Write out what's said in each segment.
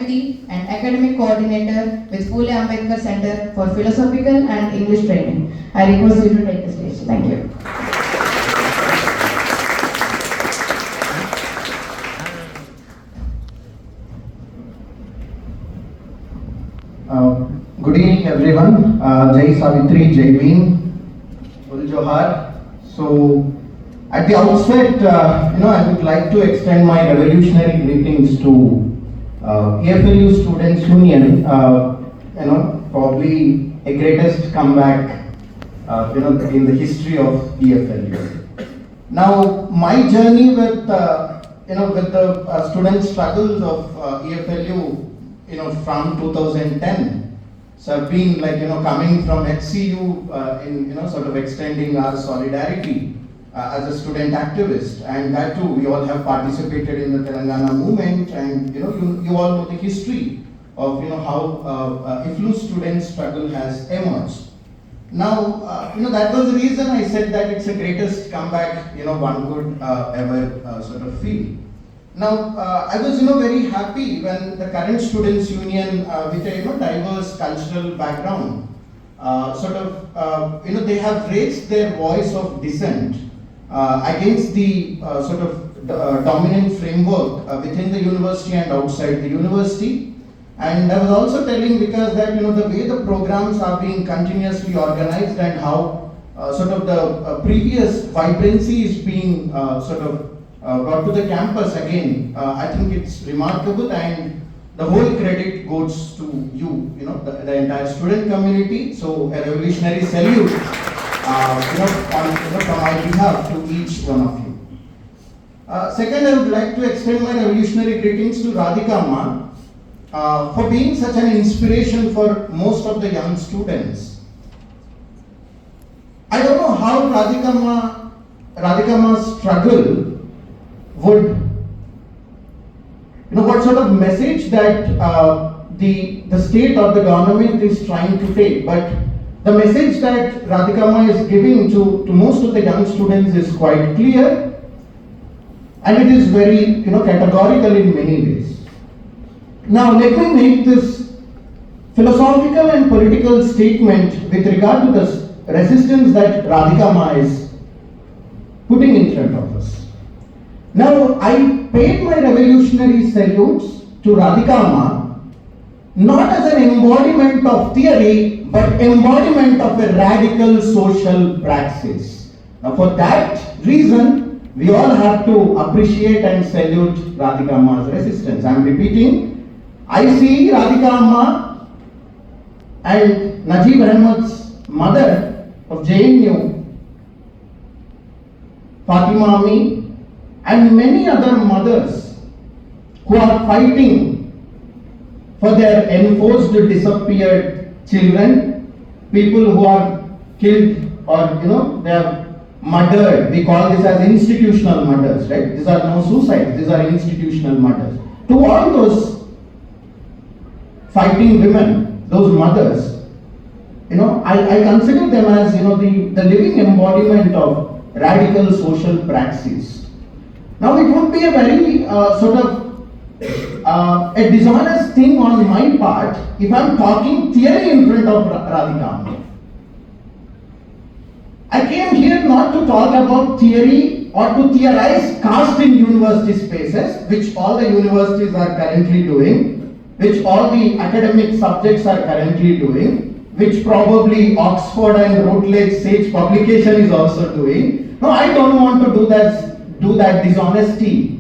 and academic coordinator with Phule Ambedkar Centre for Philosophical and English Training. I request you to take the stage. Thank you. Good evening, everyone. Jai Savitri, Jai Bhim, Ul Johar. So, at the outset, I would like to extend my revolutionary greetings to EFLU Students Union. Probably a greatest comeback, in the history of EFLU. Now, my journey with the student struggles of EFLU, from 2010. So I've been coming from HCU in sort of extending our solidarity as a student activist, and that too we all have participated in the Telangana movement, and you all know the history of how EFLU student struggle has emerged. Now that was the reason I said that it's the greatest comeback one could ever sort of feel. Now, I was very happy when the current Students Union with a diverse cultural background they have raised their voice of dissent against the dominant framework within the university and outside the university. And I was also telling because that the way the programs are being continuously organized and how the previous vibrancy is being brought to the campus again, I think it's remarkable, and the whole credit goes to you, the entire student community. So a revolutionary salute, from my behalf to each one of you. Second, I would like to extend my revolutionary greetings to Radhika Ma for being such an inspiration for most of the young students. I don't know how Radhika Ma's struggle would, what sort of message that the state or the government is trying to take, but the message that Radhika Ma is giving to most of the young students is quite clear, and it is very categorical in many ways. Now let me make this philosophical and political statement with regard to the resistance that Radhika Ma is putting in front of us. Now, I paid my revolutionary salutes to Radhika Ma, not as an embodiment of theory, but embodiment of a radical social praxis. Now, for that reason, we all have to appreciate and salute Radhika Ma's resistance. I am repeating, I see Radhika Ma and Najib Ahmed's mother of JNU, Fatima Ami, and many other mothers who are fighting for their enforced disappeared children, people who are killed or they are murdered. We call this as institutional murders, right? These are no suicides, these are institutional murders. To all those fighting women, those mothers, I consider them as the living embodiment of radical social praxis. Now it would be a very a dishonest thing on my part if I'm talking theory in front of Radhika. I came here not to talk about theory or to theorize caste in university spaces, which all the universities are currently doing, which all the academic subjects are currently doing, which probably Oxford and Routledge Sage publication is also doing. No, I don't want to do that dishonesty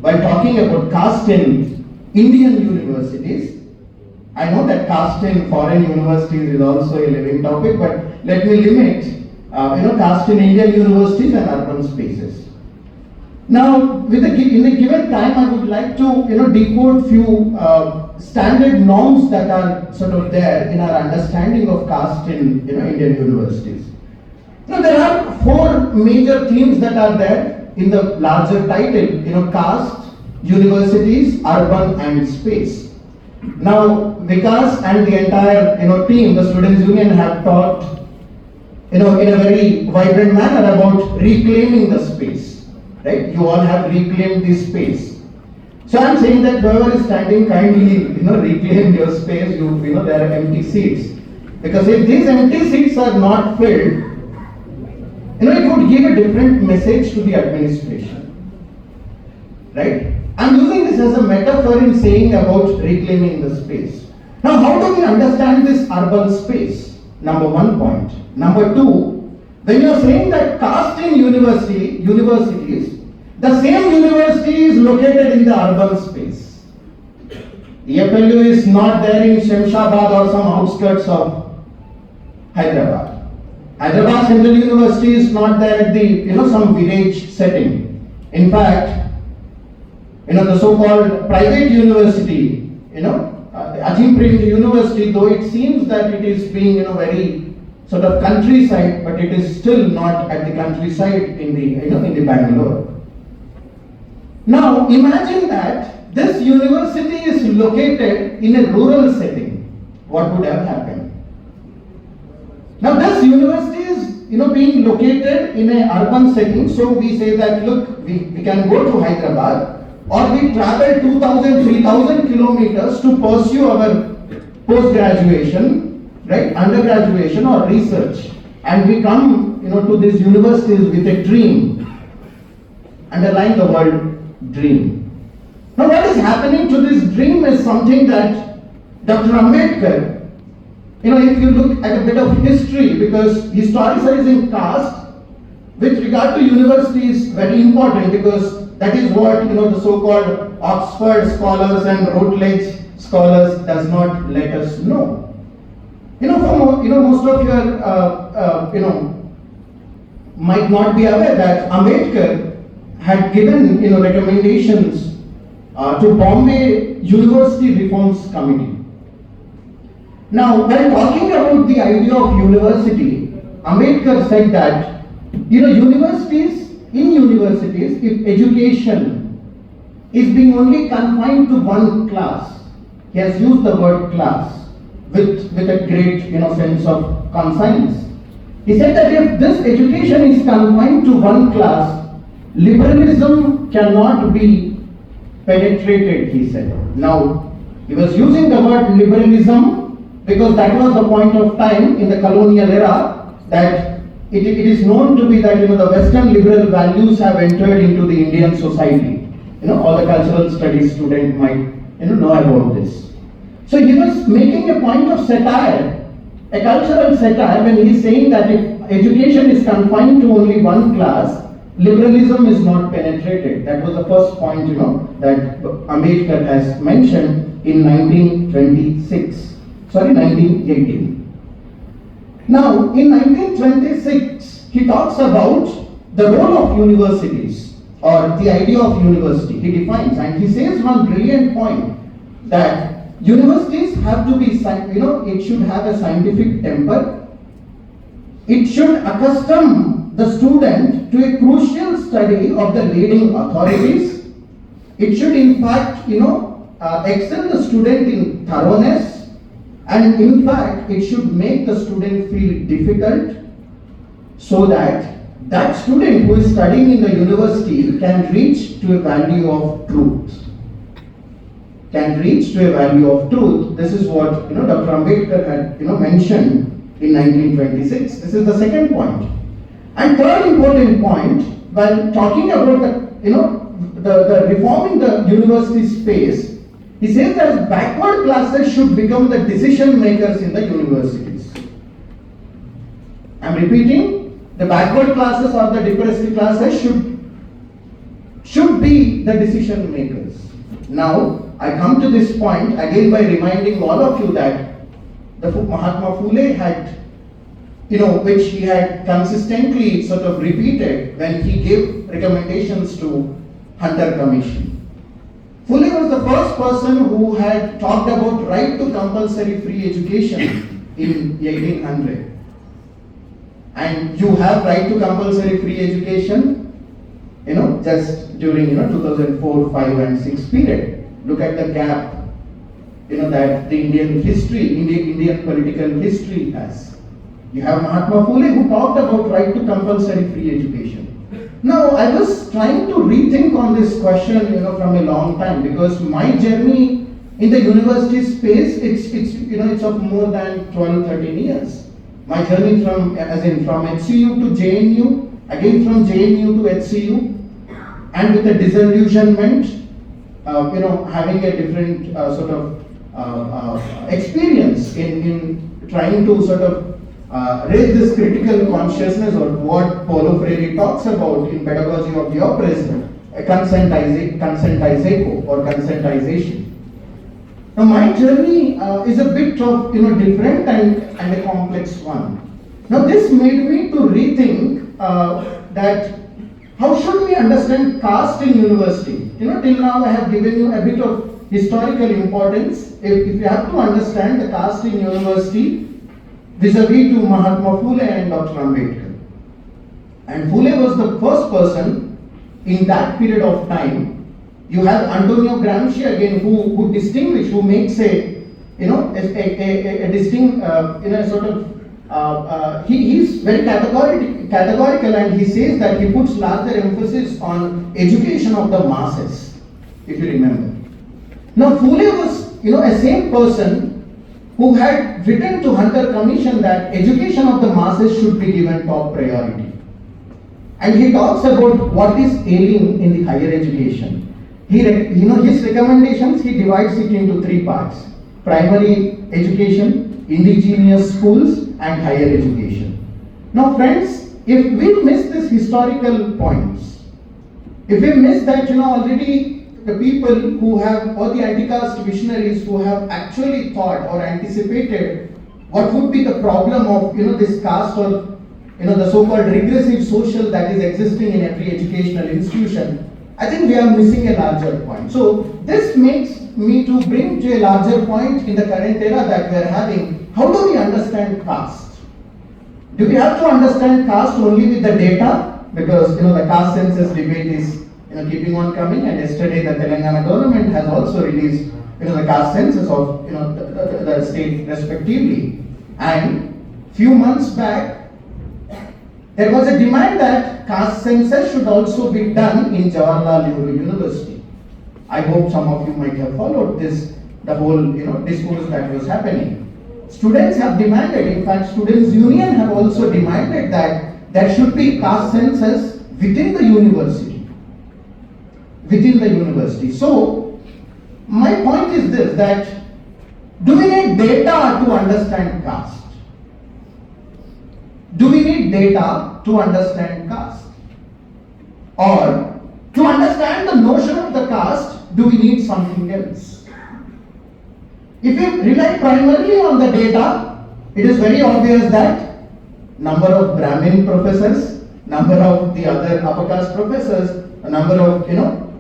by talking about caste in Indian universities. I know that caste in foreign universities is also a living topic, but let me limit caste in Indian universities and urban spaces. Now, in the given time, I would like to decode few standard norms that are there in our understanding of caste in Indian universities. Now, there are four major themes that are there in the larger title, caste, universities, urban and space. Now, Vikas and the entire team, the Students Union, have talked in a very vibrant manner about reclaiming the space, right? You all have reclaimed this space. So I'm saying that whoever is standing, kindly, reclaim your space. There are empty seats. Because if these empty seats are not filled, it would give a different message to the administration. Right? I'm using this as a metaphor in saying about reclaiming the space. Now, how do we understand this urban space? Number one point. Number two, when you're saying that caste in universities, the same university is located in the urban space. EFLU is not there in Shemshabad or some outskirts of Hyderabad. Hyderabad Central University is not there at the, some village setting. In fact, the so-called private university, Ajim University, though it seems that it is being, very sort of countryside, but it is still not at the countryside in the Bangalore. Now, imagine that this university is located in a rural setting. What would have happened? Now, this university is, being located in an urban setting. So we say that, look, we can go to Hyderabad, or we travel 2,000, 3,000 kilometers to pursue our post-graduation, right, undergraduation or research. And we come, to these universities with a dream. Underline the word dream. Now what is happening to this dream is something that Dr. Ambedkar, if you look at a bit of history, because historicizing caste with regard to university is very important, because that is what the so-called Oxford scholars and Routledge scholars does not let us know. Most of your might not be aware that Ambedkar had given recommendations to Bombay University Reforms Committee. Now, when talking about the idea of university, Ambedkar said that universities, if education is being only confined to one class, he has used the word class with a great sense of conscience. He said that if this education is confined to one class, liberalism cannot be penetrated, he said. Now, he was using the word liberalism because that was the point of time in the colonial era that it is known to be that the Western liberal values have entered into the Indian society. All the cultural studies student might know about this. So he was making a point of satire, a cultural satire, when he is saying that if education is confined to only one class, liberalism is not penetrated. That was the first point, that Ambedkar has mentioned in 1918. Now, in 1926, he talks about the role of universities, or the idea of university. He defines, and he says one brilliant point, that universities have to be, it should have a scientific temper. It should accustom the student to a crucial study of the leading authorities. It should, in fact, excel the student in thoroughness. And in fact, it should make the student feel difficult, so that that student who is studying in the university can reach to a value of truth. This is what Dr. Ambedkar had mentioned in 1926. This is the second point. And third important point, while talking about the reforming the university space, he says that backward classes should become the decision makers in the universities. I'm repeating, the backward classes or the depressed classes should be the decision makers. Now, I come to this point again by reminding all of you that the Mahatma Phule had, which he had consistently sort of repeated when he gave recommendations to Hunter Commission. Phule was the first person who had talked about right to compulsory free education in 1800. And you have right to compulsory free education, just during 2004, 5 and 6 period. Look at the gap, that the Indian political history has. You have Mahatma Phule who talked about right to compulsory free education. Now, I was trying to rethink on this question, from a long time, because my journey in the university space, it's of more than 12, 13 years. My journey from HCU to JNU, again from JNU to HCU, and with a disillusionment, having a different sort of experience in trying to sort of raise this critical consciousness, or what Paulo Freire talks about in Pedagogy of the Oppressed, consentization or consentization. Now, my journey is a bit of different and a complex one. Now, this made me to rethink that how should we understand caste in university? Till now I have given you a bit of historical importance. If you have to understand the caste in university vis-a-vis to Mahatma Phule and Dr. Ambedkar. And Phule was the first person in that period of time. You have Antonio Gramsci again, who makes a distinct, sort of, he's very categorical, and he says that he puts larger emphasis on education of the masses, if you remember. Now, Phule was, a same person who had written to Hunter Commission that education of the masses should be given top priority. And he talks about what is ailing in the higher education. His recommendations, he divides it into three parts: primary education, indigenous schools, and higher education. Now, friends, if we miss these historical points, if we miss that, already the people who have, or the anti-caste visionaries who have actually thought or anticipated what would be the problem of, this caste, or, the so-called regressive social that is existing in every educational institution, I think we are missing a larger point. So this makes me to bring to a larger point in the current era that we are having. How do we understand caste? Do we have to understand caste only with the data? Because the caste census debate is keeping on coming, and yesterday the Telangana government has also released the caste census of the state respectively. And few months back there was a demand that caste census should also be done in Jawaharlal Nehru University. I hope some of you might have followed the whole discourse that was happening. Students have demanded, in fact Students Union have also demanded that there should be caste census within the university. So my point is this, that do we need data to understand caste? Do we need data to understand caste? Or to understand the notion of the caste, do we need something else? If we rely primarily on the data, it is very obvious that number of Brahmin professors, number of the other upper caste professors, number of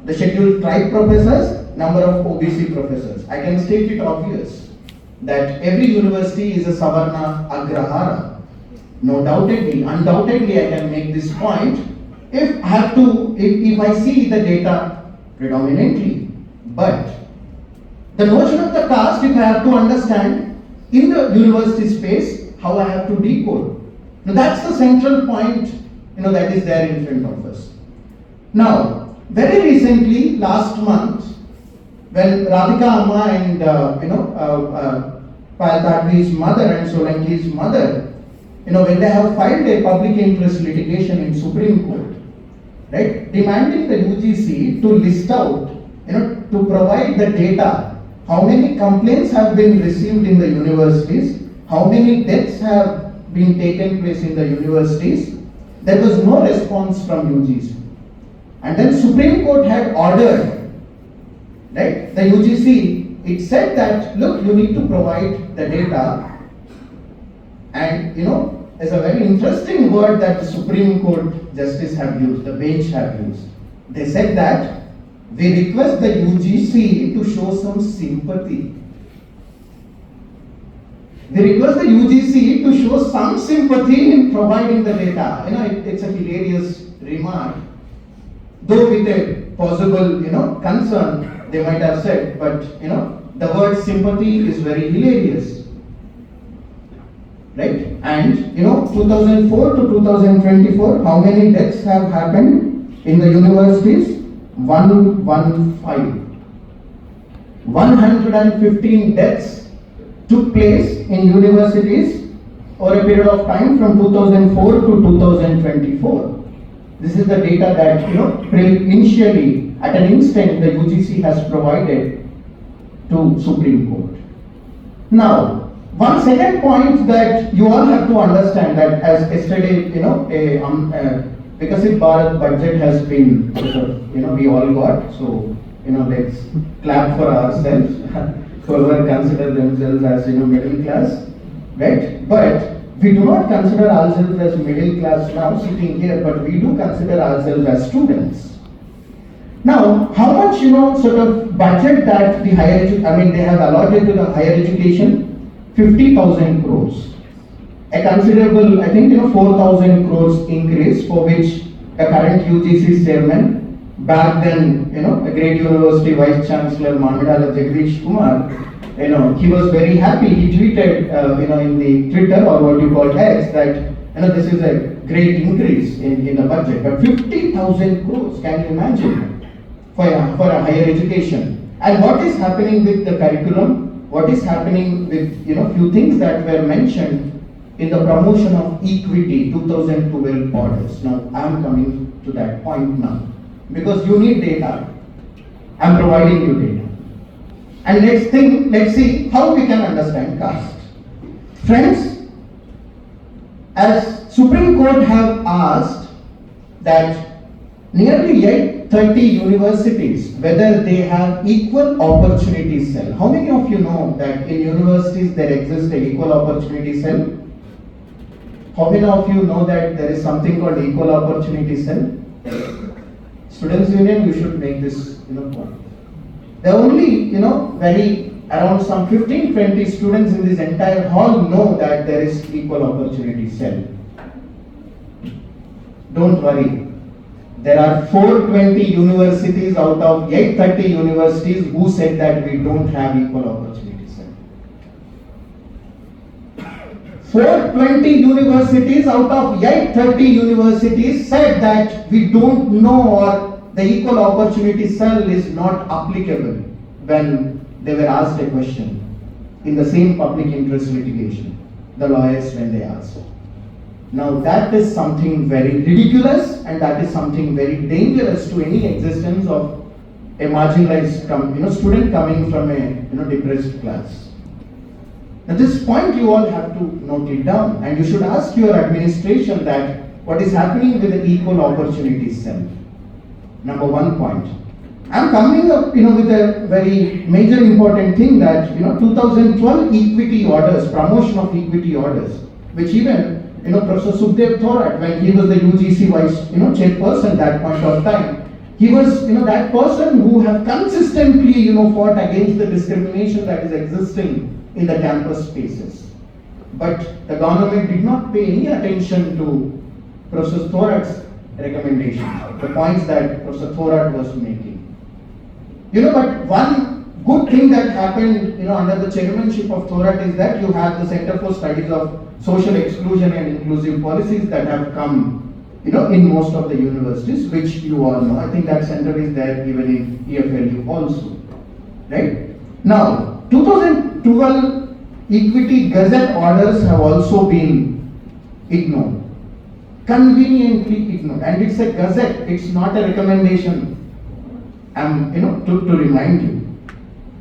the scheduled tribe professors, number of OBC professors. I can state it obvious that every university is a Savarna Agrahara. No doubtedly, undoubtedly I can make this point if I see the data predominantly. But the notion of the caste, if I have to understand in the university space, how I have to decode. Now that's the central point that is there in front of us. Now, very recently, last month, when Radhika Amma and Payal mother and Solanki's mother, when they have filed a public interest litigation in Supreme Court, right, demanding the UGC to list out, to provide the data, how many complaints have been received in the universities, how many deaths have been taken place in the universities, there was no response from UGC. And then Supreme Court had ordered, right, the UGC, it said that, look, you need to provide the data. And there's a very interesting word that the Supreme Court justice have used, the bench have used. They said that we request the UGC to show some sympathy. They request the UGC to show some sympathy in providing the data. It's a hilarious remark, though with a possible concern they might have said, but the word sympathy is very hilarious. Right? And 2004 to 2024, how many deaths have happened? In the universities, 115. 115 deaths took place in universities over a period of time from 2004 to 2024. This is the data that, initially at an instant the UGC has provided to Supreme Court. Now, one second point that you all have to understand, that as yesterday, Vikasit Bharat budget has been, we all got, so, let's clap for ourselves, whoever consider themselves as, middle class, right? But we do not consider ourselves as middle class now sitting here, but we do consider ourselves as students. Now, how much, sort of budget that the they have allotted to the higher education? 50,000 crores. A considerable, 4,000 crores increase, for which a current UGC chairman, back then, a great university vice chancellor, Manvidala Jagdish Kumar, he was very happy. He tweeted, in the Twitter, or what you call X, that, this is a great increase in the budget. But 50,000 crores, can you imagine, for a higher education? And what is happening with the curriculum? What is happening with, few things that were mentioned in the promotion of equity 2012 orders. Now, I am coming to that point now, because you need data. I am providing you data. And let's see how we can understand caste. Friends, as Supreme Court have asked that nearly 830 universities, whether they have equal opportunity cell. How many of you know that in universities there exists an equal opportunity cell? How many of you know that there is something called equal opportunity cell? Students Union, you should make this point. There are only, around some 15-20 students in this entire hall know that there is equal opportunity cell. Don't worry. There are 420 universities out of 830 universities who said that we don't have equal opportunity cell. 420 universities out of 830 universities said that we don't know, or the equal opportunity cell is not applicable when they were asked a question in the same public interest litigation, the lawyers when they asked. Now that is something very ridiculous, and that is something very dangerous to any existence of a marginalized student coming from a depressed class. At this point you all have to note it down, and you should ask your administration that what is happening with the equal opportunity cell. Number one point. I'm coming up with a very major important thing, that 2012 equity orders, promotion of equity orders, which even Professor Sukhdev Thorat, when he was the UGC vice chairperson that point of time, he was that person who have consistently fought against the discrimination that is existing in the campus spaces. But the government did not pay any attention to Professor Thorat's recommendations, the points that Professor Thorat was making. But one good thing that happened under the chairmanship of Thorat is that you have the Center for Studies of Social Exclusion and Inclusive Policies that have come in most of the universities, which you all know. I think that center is there even in EFLU also, right? Now, 2012 equity gazette orders have also been ignored, conveniently ignored, and it's a gazette, it's not a recommendation. To remind you.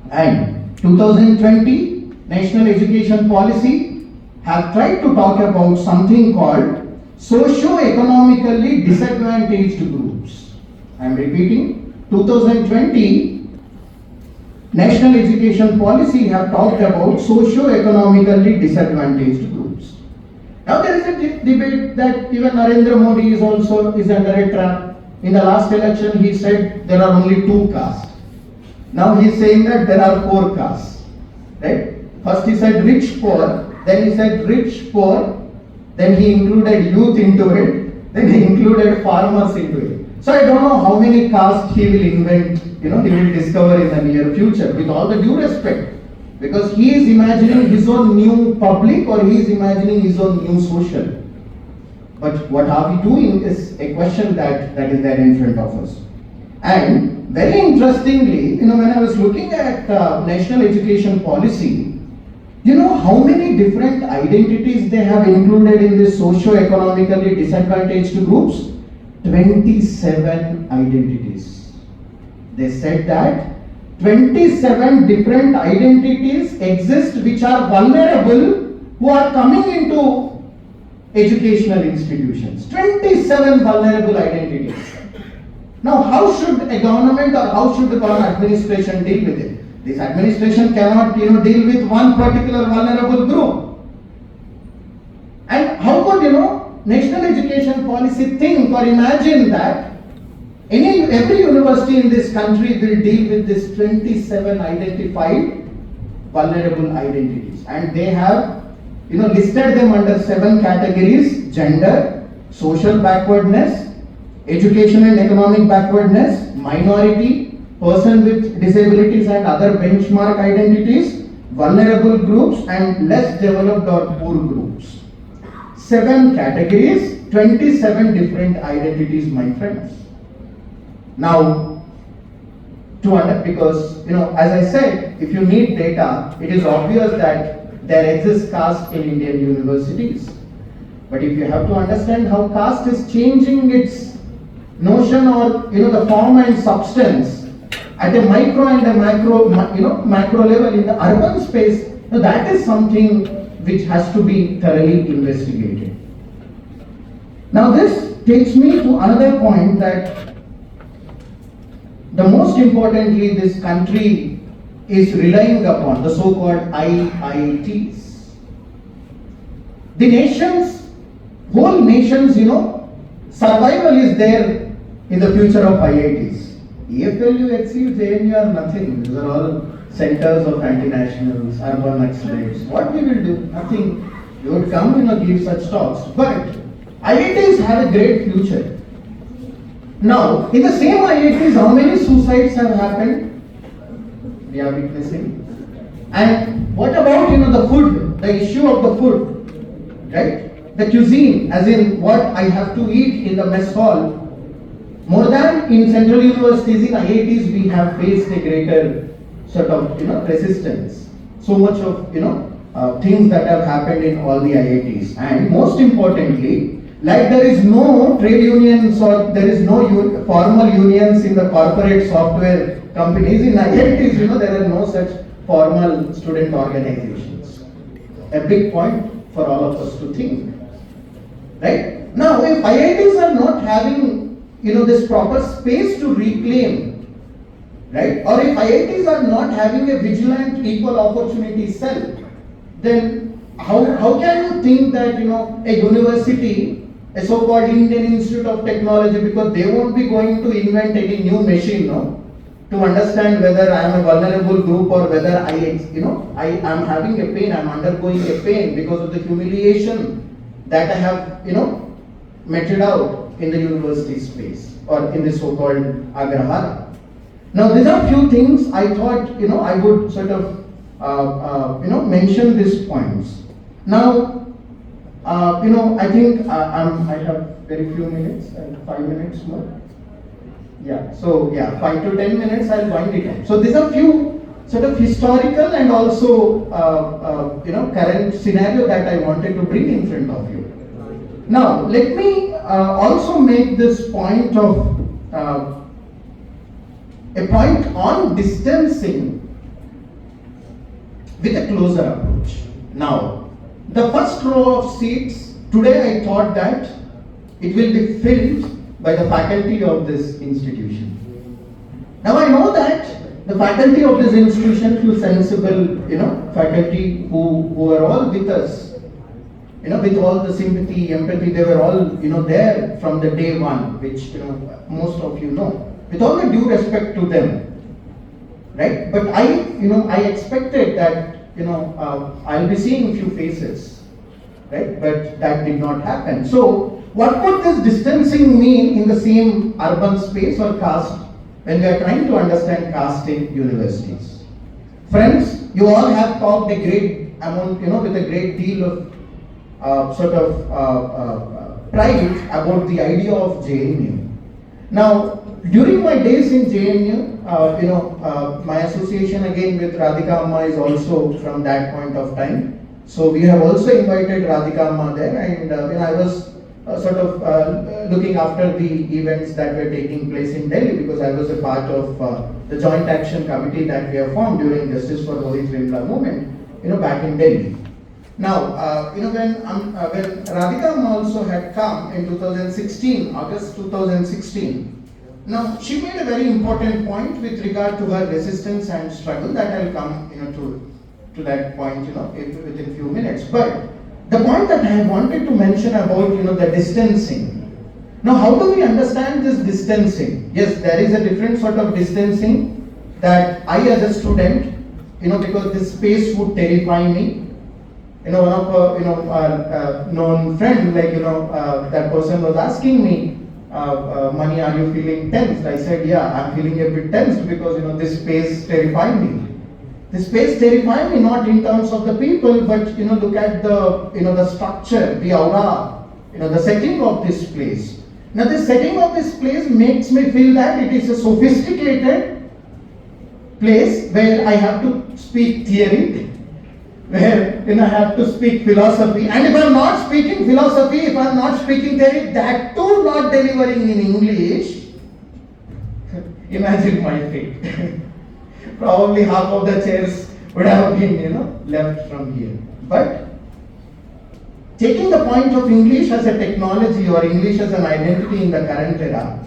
And 2020 National Education Policy have tried to talk about something called socio-economically disadvantaged groups. I am repeating, 2020 National Education Policy have talked about socio-economically disadvantaged groups. Now there is a debate that even Narendra Modi is under a trap. In the last election he said there are only 2 castes. Now he is saying that there are 4 castes. Right? First he said rich poor, then he said rich poor, then he included youth into it, then he included farmers into it. So I don't know how many castes he will invent, he will discover in the near future, with all the due respect. Because he is imagining his own new public, or he is imagining his own new social. But what are we doing is a question that is there in front of us. And very interestingly, when I was looking at national education policy, how many different identities they have included in this socio-economically disadvantaged groups? 27 identities. They said that 27 different identities exist which are vulnerable, who are coming into educational institutions. 27 vulnerable identities. Now, how should a government or how should the administration deal with it? This administration cannot, deal with one particular vulnerable group. And how could, national education policy think or imagine that every university in this country will deal with this 27 identified vulnerable identities, and they have, listed them under 7 categories: gender, social backwardness, education and economic backwardness, minority, person with disabilities and other benchmark identities, vulnerable groups, and less developed or poor groups. 7 categories, 27 different identities, my friends. Now, because, as I said, if you need data, it is obvious that there exists caste in Indian universities. But if you have to understand how caste is changing its notion or, the form and substance at a micro and a macro level in the urban space, that is something which has to be thoroughly investigated. Now this takes me to another point, that the most importantly this country is relying upon the so-called IITs. The whole nation's, survival is there in the future of IITs. EFLU, HCU JNU are nothing. These are all centers of anti-nationals, urban nationalists. What we will do? Nothing. You would come, give such talks. But IITs have a great future. Now, in the same IITs, how many suicides have happened? We are witnessing. And what about, the food, the issue of the food, right? The cuisine, as in what I have to eat in the mess hall. More than in central universities, in IITs, we have faced a greater sort of, resistance. So much of, things that have happened in all the IITs. And most importantly, like there is no trade unions or there is no formal unions in the corporate software companies, in IITs, there are no such formal student organizations. A big point for all of us to think. Right? Now, if IITs are not having this proper space to reclaim, right? Or if IITs are not having a vigilant equal opportunity cell, then how can you think that, a university, a so-called Indian Institute of Technology, because they won't be going to invent any new machine, to understand whether I am a vulnerable group or whether I am having a pain, I am undergoing a pain because of the humiliation that I have, meted out in the university space or in the so-called agrahara. Now, these are few things I thought, I would sort of, mention these points. Now, I think I have very few minutes, 5 minutes more. Yeah, so 5 to 10 minutes I'll wind it up. So these are few sort of historical and also, current scenario that I wanted to bring in front of you. Now, let me also make this point of a point on distancing with a closer approach. Now, the first row of seats, today I thought that it will be filled by the faculty of this institution. Now I know that the faculty of this institution, few sensible, faculty who are all with us, with all the sympathy, empathy, they were all, there from the day one, which, most of you know. With all the due respect to them, right? But I expected that, I'll be seeing few faces, right? But that did not happen. So, what would this distancing mean in the same urban space or caste when we are trying to understand caste in universities? Friends, you all have talked a great amount, with a great deal of pride about the idea of JNU. Now, during my days in JNU, my association again with Radhika Amma is also from that point of time. So we have also invited Radhika Amma there, and I was looking after the events that were taking place in Delhi, because I was a part of the joint action committee that we have formed during Justice for Rohith Vemula movement, back in Delhi. Now, when Radhika Amma also had come in 2016, August 2016, now she made a very important point with regard to her resistance and struggle that I'll come, to that point, within few minutes. But the point that I wanted to mention about, the distancing. Now, how do we understand this distancing? Yes, there is a different sort of distancing that I as a student, because this space would terrify me. One of our known friend, that person was asking me, Mani, are you feeling tensed? I said, yeah, I'm feeling a bit tensed because, this space terrified me. This space terrified me not in terms of the people, but, look at the structure, the aura, the setting of this place. Now, the setting of this place makes me feel that it is a sophisticated place where I have to speak theory, where I have to speak philosophy, and if I'm not speaking philosophy, if I'm not speaking theory, that too not delivering in English, imagine my fate. Probably half of the chairs would have been, left from here. But taking the point of English as a technology or English as an identity in the current era,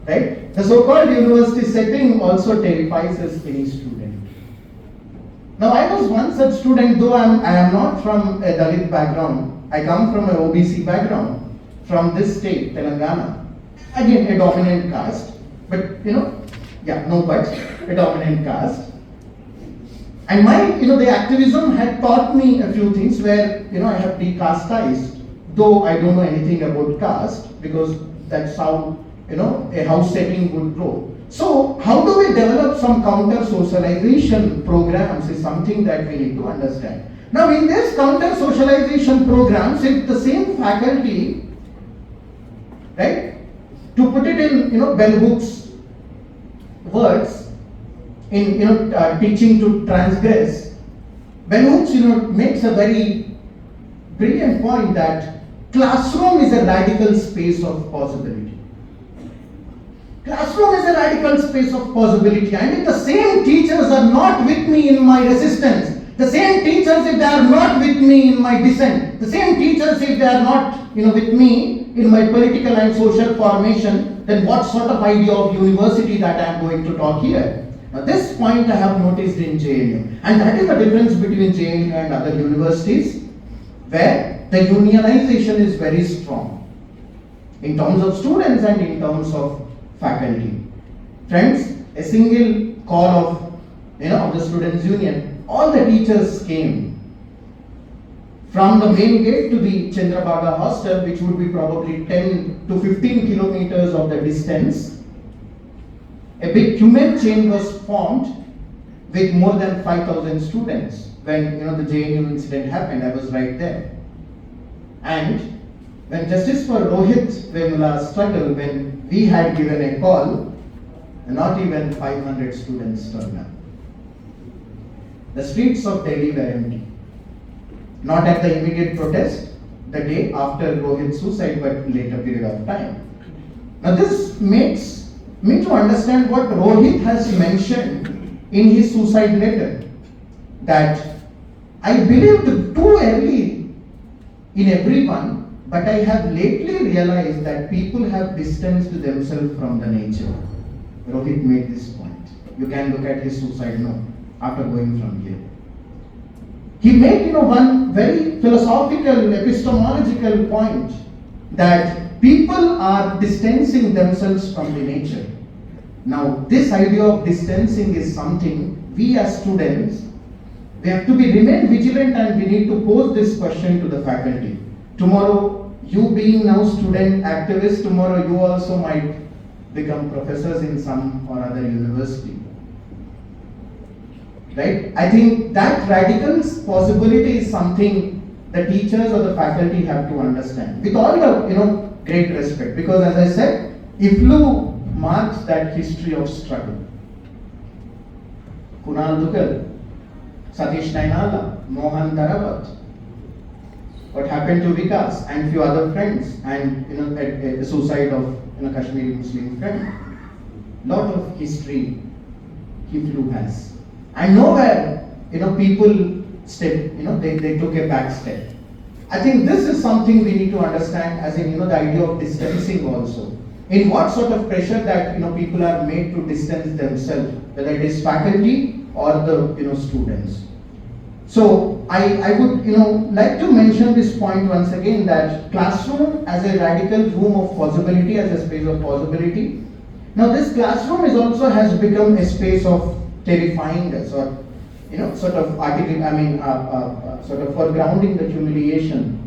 right? The so-called university setting also terrifies any student. Now, I was one such student, though I am not from a Dalit background. I come from an OBC background, from this state, Telangana. Again, a dominant caste, but a dominant caste. And the activism had taught me a few things where, I have decastized, though I don't know anything about caste, because that's how, a house setting would grow. So, how do we develop some counter-socialization programs is something that we need to understand. Now, in this counter-socialization programs, if the same faculty, right, to put it in, bell hooks words, in teaching to transgress, bell hooks makes a very brilliant point that classroom is a radical space of possibility. Classroom is a radical space of possibility, and if the same teachers are not with me in my resistance, the same teachers if they are not with me in my dissent, the same teachers if they are not with me in my political and social formation, then what sort of idea of university that I am going to talk here? Now, this point I have noticed in JNU, and that is the difference between JNU and other universities, where the unionization is very strong in terms of students and in terms of faculty. Friends, a single call of the Students Union, all the teachers came from the main gate to the Chandrabhaga hostel, which would be probably 10 to 15 kilometers of the distance. A big human chain was formed with more than 5,000 students. When the JNU incident happened, I was right there. And when Justice for Rohith Vemula struggle, when we had given a call, not even 500 students turned up. The streets of Delhi were empty. Not at the immediate protest, the day after Rohith's suicide, but later period of time. Now, this makes me to understand what Rohith has mentioned in his suicide letter, that I believed too early in everyone, but I have lately realized that people have distanced themselves from the nature. Rohith made this point. You can look at his suicide note after going from here. He made one very philosophical, epistemological point that people are distancing themselves from the nature. Now, this idea of distancing is something we as students, we have to remain vigilant, and we need to pose this question to the faculty. Tomorrow, you being now student activist, tomorrow you also might become professors in some or other university. Right? I think that radical possibility is something the teachers or the faculty have to understand with all the great respect, because as I said, EFLU marks that history of struggle. Kunal Duggal, Satish Nainala, Mohan Daravat, what happened to Vikas and few other friends, and the suicide of Kashmiri Muslim friend. Lot of history EFLU has, and nowhere people step, they took a back step. I think this is something we need to understand, as in the idea of distancing also. In what sort of pressure that people are made to distance themselves, whether it is faculty or the students. So I would like to mention this point once again, that classroom as a radical room of possibility, as a space of possibility. Now this classroom is also has become a space of terrifying us, or sort of sort of foregrounding the humiliation.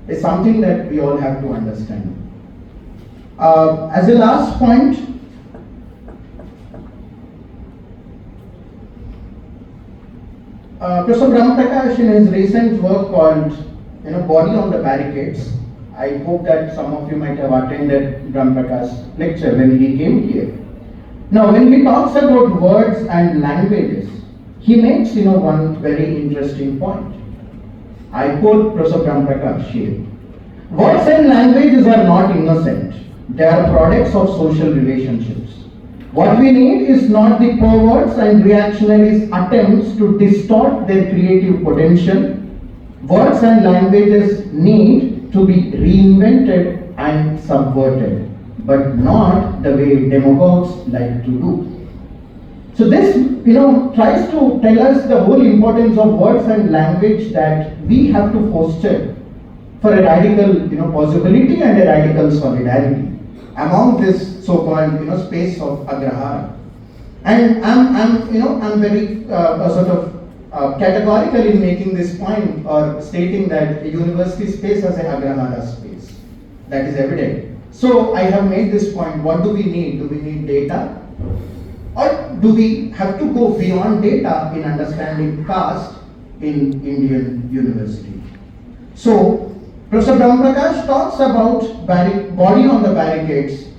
Is something that we all have to understand. As a last point, Professor Brahmprakash, in his recent work called Body on the Barricades, I hope that some of you might have attended Brahmprakash's lecture when he came here. Now when he talks about words and languages, he makes one very interesting point. I quote Professor Brahmprakash here. Words and languages are not innocent. They are products of social relationships. What we need is not the perverts and reactionaries' attempts to distort their creative potential. Words and languages need to be reinvented and subverted, but not the way demagogues like to do. So this, tries to tell us the whole importance of words and language that we have to foster for a radical, possibility and a radical solidarity among this so-called, space of agrahara. And I'm very sort of categorical in making this point, or stating that a university space as an agrahara space. That is evident. So I have made this point. What do we need? Do we need data? Or do we have to go beyond data in understanding caste in Indian university? So, Professor Brahmprakash talks about body on the barricades.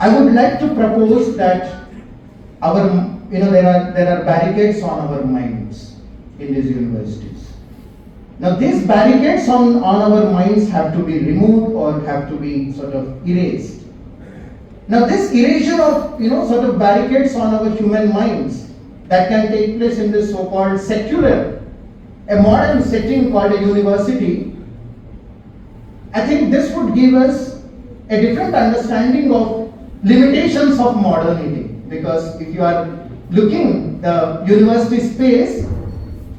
I would like to propose that there are barricades on our minds in these universities. Now, these barricades on our minds have to be removed or have to be sort of erased. Now this erasure of sort of barricades on our human minds that can take place in this so-called secular, a modern setting called a university, I think this would give us a different understanding of limitations of modernity. Because if you are looking the university space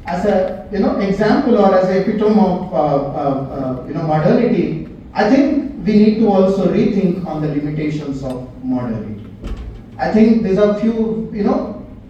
as a example or as a epitome of modernity, I think we need to also rethink on the limitations of modernity. I think these are few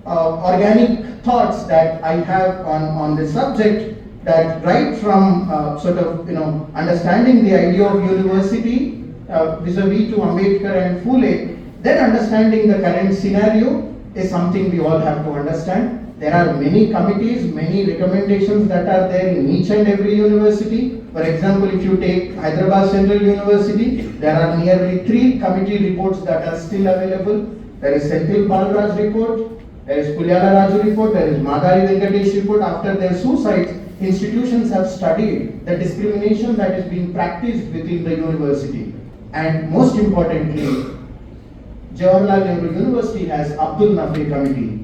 organic thoughts that I have on this subject, that right from sort of understanding the idea of university vis-a-vis to Ambedkar and Phule, then understanding the current scenario is something we all have to understand. There are many committees, many recommendations that are there in each and every university. For example, if you take Hyderabad Central University, there are nearly 3 committee reports that are still available. There is Senthil Balraj report, there is Pulyala Raju report, there is Madari Venkatesh report. After their suicides, institutions have studied the discrimination that is being practiced within the university. And most importantly, Jawaharlal Nehru University has Abdul Nafi Committee.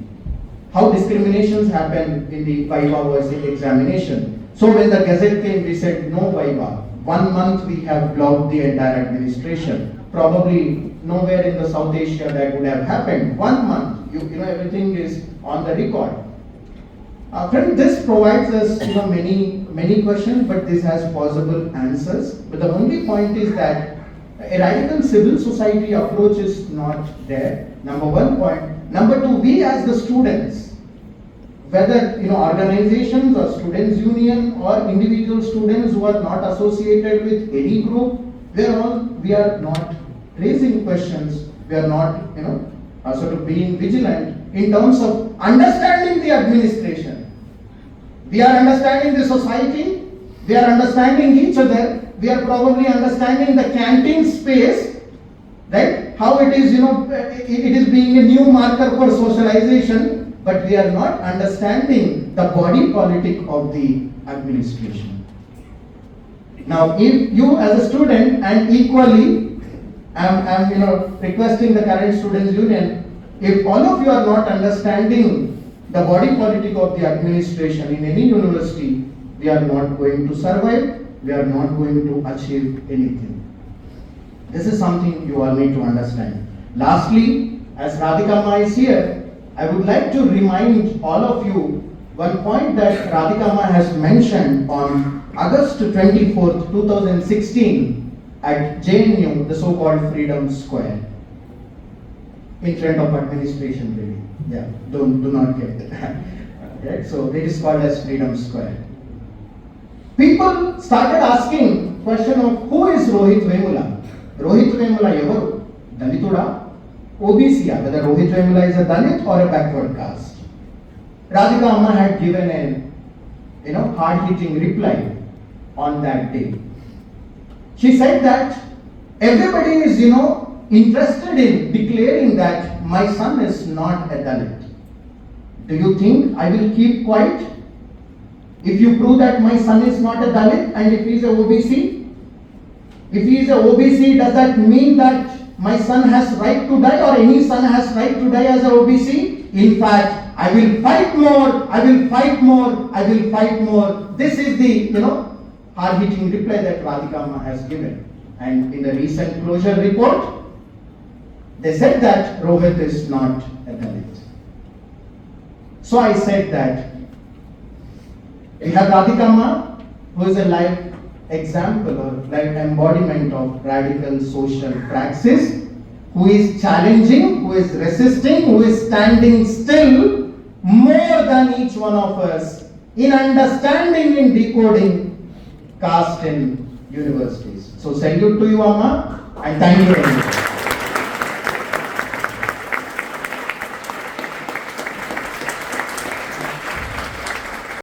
How discriminations happen in the Viva versus examination. So when the Gazette came, we said no Viva. 1 month we have blocked the entire administration. Probably nowhere in the South Asia that would have happened. 1 month, everything is on the record. Friend, this provides us many questions, but this has possible answers. But the only point is that a radical civil society approach is not there. Number 1 point. Number 2, we as the students, whether organizations or students union or individual students who are not associated with any group, we are not raising questions. We are not sort of being vigilant in terms of understanding the administration. We are understanding the society. We are understanding each other. We are probably understanding the canteen space, right? How it is, it is being a new marker for socialization, but we are not understanding the body politic of the administration. Now, if you as a student, and equally, I'm requesting the current Students Union, if all of you are not understanding the body politic of the administration in any university, we are not going to survive, we are not going to achieve anything. This is something you all need to understand. Lastly, as Radhika Ma is here, I would like to remind all of you one point that Radhika Ma has mentioned on August 24th, 2016 at JNU, the so-called Freedom Square. In front of administration building. Yeah, do not get that. Right? So it is called as Freedom Square. People started asking question of who is Rohith Vemula? Rohith Vemula evaru? Dalituda? OBC, whether Rohith Vemula is a Dalit or a backward caste. Radhika Amma had given a hard-hitting reply on that day. She said that everybody is interested in declaring that my son is not a Dalit. Do you think I will keep quiet if you prove that my son is not a Dalit and if he is a OBC? If he is a OBC, does that mean that my son has right to die or any son has right to die as a OBC? In fact, I will fight more, I will fight more, I will fight more. This is the, hard-hitting reply that Radhika Amma has given. And in the recent closure report, they said that Rohith is not a Dalit. So I said that we have Radhika Amma, who is a live example or live embodiment of radical social praxis, who is challenging, who is resisting, who is standing still more than each one of us in understanding and decoding caste in universities. So salute to you, Amma, and thank you very much.